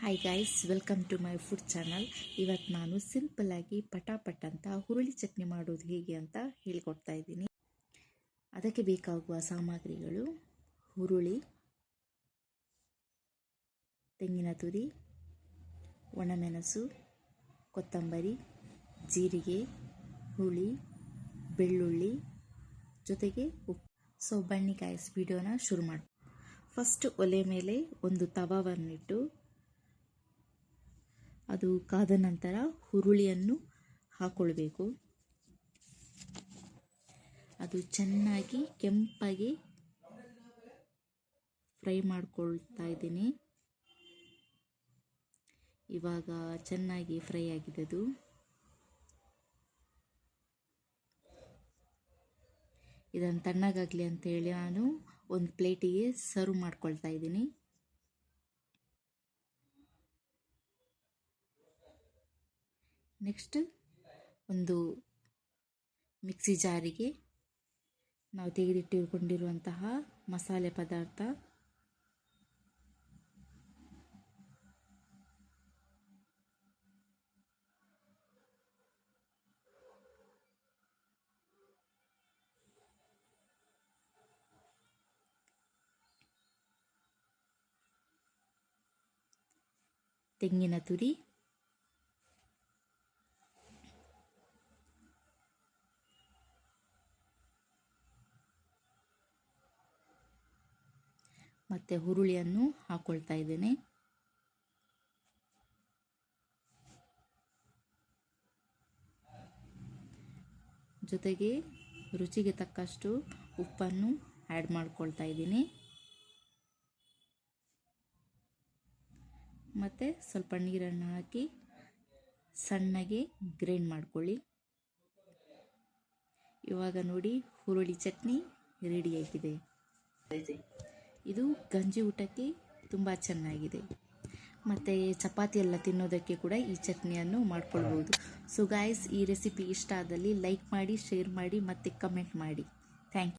Hi guys, welcome to my food channel. ಇವತ್ತು ನಾನು ಸಿಂಪಲ್ಲಾಗಿ ಪಟಾಪಟ್ ಅಂತ ಹುರುಳಿ ಚಟ್ನಿ ಮಾಡೋದು ಹೇಗೆ ಅಂತ ಹೇಳ್ಕೊಡ್ತಾ ಇದ್ದೀನಿ. ಅದಕ್ಕೆ ಬೇಕಾಗುವ ಸಾಮಗ್ರಿಗಳು: ಹುರುಳಿ, ತೆಂಗಿನ ತುರಿ, ಒಣಮೆಣಸು, ಕೊತ್ತಂಬರಿ, ಜೀರಿಗೆ, ಹುಳಿ, ಬೆಳ್ಳುಳ್ಳಿ, ಜೊತೆಗೆ ಉಪ್ಪು. ಸೊ ಬನ್ನಿ ಗೈಸ್, ವಿಡಿಯೋನ ಶುರು ಮಾಡಿ. ಫಸ್ಟ್ ಒಲೆ ಮೇಲೆ ಒಂದು ತವವನ್ನಿಟ್ಟು ಅದು ಕಾದ ನಂತರ ಹುರುಳಿಯನ್ನು ಹಾಕ್ಕೊಳ್ಬೇಕು. ಅದು ಚೆನ್ನಾಗಿ ಕೆಂಪಾಗಿ ಫ್ರೈ ಮಾಡ್ಕೊಳ್ತಾ ಇದ್ದೀನಿ. ಇವಾಗ ಚೆನ್ನಾಗಿ ಫ್ರೈ ಆಗಿದೆ. ಅದು ಇದನ್ನು ತಣ್ಣಗಾಗಲಿ ಅಂತ ಹೇಳಿ ನಾನು ಒಂದು ಪ್ಲೇಟಿಗೆ ಸರ್ವ್ ಮಾಡ್ಕೊಳ್ತಾ ಇದ್ದೀನಿ. ನೆಕ್ಸ್ಟ್ ಒಂದು ಮಿಕ್ಸಿ ಜಾರಿಗೆ ನಾವು ತೆಗೆದಿಟ್ಟುಕೊಂಡಿರುವಂತಹ ಮಸಾಲೆ ಪದಾರ್ಥ, ತೆಂಗಿನ ತುರಿ, ಮತ್ತು ಹುರುಳಿಯನ್ನು ಹಾಕ್ಕೊಳ್ತಾ ಇದ್ದೇನೆ. ಜೊತೆಗೆ ರುಚಿಗೆ ತಕ್ಕಷ್ಟು ಉಪ್ಪನ್ನು ಆ್ಯಡ್ ಮಾಡ್ಕೊಳ್ತಾ ಇದ್ದೀನಿ. ಮತ್ತು ಸ್ವಲ್ಪ ನೀರನ್ನು ಹಾಕಿ ಸಣ್ಣಗೆ ಗ್ರೈಂಡ್ ಮಾಡ್ಕೊಳ್ಳಿ. ಇವಾಗ ನೋಡಿ, ಹುರುಳಿ ಚಟ್ನಿ ರೆಡಿಯಾಗಿದೆ. ಇದು ಗಂಜಿ ಊಟಕ್ಕೆ ತುಂಬ ಚೆನ್ನಾಗಿದೆ. ಮತ್ತು ಚಪಾತಿ ಎಲ್ಲ ತಿನ್ನೋದಕ್ಕೆ ಕೂಡ ಈ ಚಟ್ನಿಯನ್ನು ಮಾಡ್ಕೊಳ್ಬೋದು. ಸೊ ಗಾಯ್ಸ್, ಈ ರೆಸಿಪಿ ಇಷ್ಟ ಆದಲ್ಲಿ ಲೈಕ್ ಮಾಡಿ, ಶೇರ್ ಮಾಡಿ ಮತ್ತು ಕಮೆಂಟ್ ಮಾಡಿ.